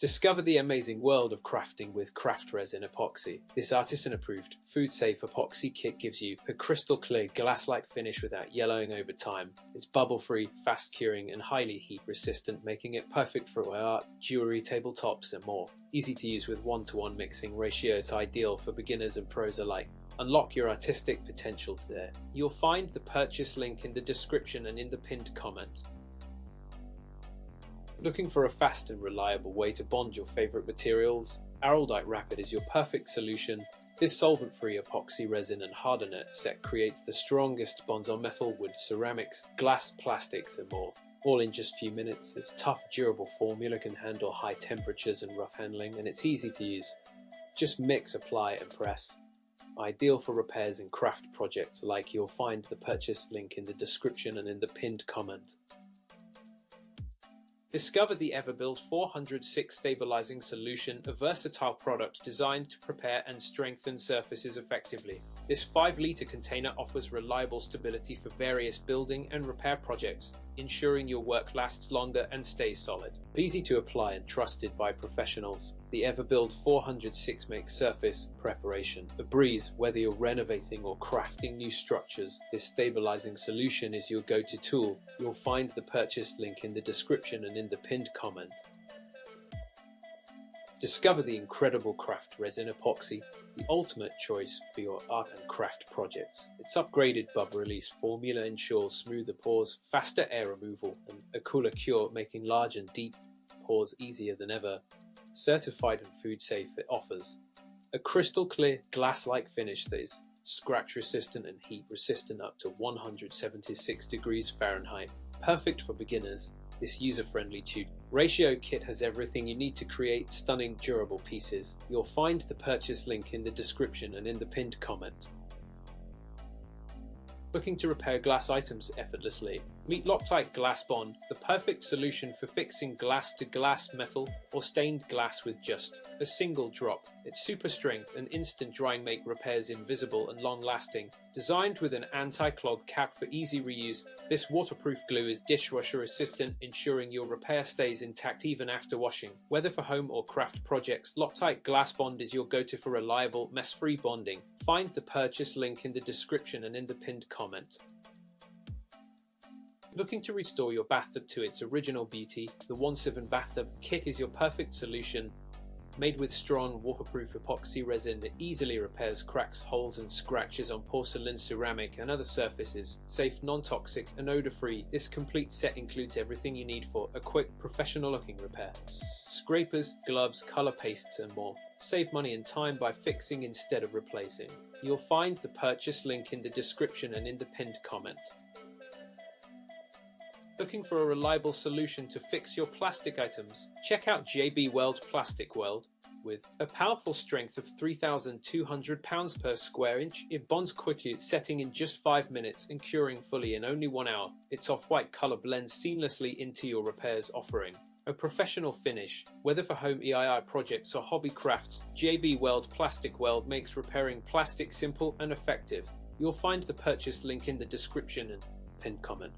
Discover the amazing world of crafting with Craft Resin Epoxy. This artisan-approved, food-safe epoxy kit gives you a crystal-clear, glass-like finish without yellowing over time. It's bubble-free, fast-curing, and highly heat-resistant, making it perfect for art, jewelry, tabletops, and more. Easy to use with one-to-one mixing ratio, it's ideal for beginners and pros alike. Unlock your artistic potential today. You'll find the purchase link in the description and in the pinned comment. Looking for a fast and reliable way to bond your favorite materials? Araldite Rapid is your perfect solution. This solvent-free epoxy resin and hardener set creates the strongest bonds on metal, wood, ceramics, glass, plastics, and more. All in just a few minutes. Its tough, durable formula can handle high temperatures and rough handling, and it's easy to use. Just mix, apply, and press. Ideal for repairs and craft projects alike. You'll find the purchase link in the description and in the pinned comment. Discover the Everbuild 406 Stabilizing Solution, a versatile product designed to prepare and strengthen surfaces effectively. This 5-liter container offers reliable stability for various building and repair projects, ensuring your work lasts longer and stays solid. Easy to apply and trusted by professionals, the Everbuild 406 makes surface preparation a breeze. Whether you're renovating or crafting new structures, this stabilizing solution is your go-to tool. You'll find the purchase link in the description and in the pinned comment. Discover the incredible Craft Resin Epoxy, the ultimate choice for your art and craft projects. Its upgraded bubble release formula ensures smoother pours, faster air removal, and a cooler cure, making large and deep pours easier than ever. Certified and food safe, it offers a crystal clear, glass-like finish that is scratch resistant and heat resistant up to 176 degrees Fahrenheit. Perfect for beginners. This user-friendly tube ratio kit has everything you need to create stunning, durable pieces. You'll find the purchase link in the description and in the pinned comment. Looking to repair glass items effortlessly? Meet Loctite Glass Bond, the perfect solution for fixing glass-to-glass metal or stained glass with just a single drop. Its super strength and instant drying make repairs invisible and long-lasting. Designed with an anti-clog cap for easy reuse, this waterproof glue is dishwasher resistant, ensuring your repair stays intact even after washing. Whether for home or craft projects, Loctite Glass Bond is your go-to for reliable, mess-free bonding. Find the purchase link in the description and in the pinned comment. Looking to restore your bathtub to its original beauty? The Wansiven Bathtub Kit is your perfect solution. Made with strong, waterproof epoxy resin that easily repairs cracks, holes, and scratches on porcelain, ceramic, and other surfaces. Safe, non-toxic, and odor-free, this complete set includes everything you need for a quick, professional-looking repair. Scrapers, gloves, color pastes, and more. Save money and time by fixing instead of replacing. You'll find the purchase link in the description and in the pinned comment. Looking for a reliable solution to fix your plastic items? Check out Weld Plastic Weld. With a powerful strength of 3,200 pounds per square inch, it bonds quickly, setting in just 5 minutes and curing fully in only 1 hour. Its off-white color blends seamlessly into your repairs, offering a professional finish. Whether for home EII projects or hobby crafts, Weld Plastic Weld makes repairing plastic simple and effective. You'll find the purchase link in the description and pinned comment.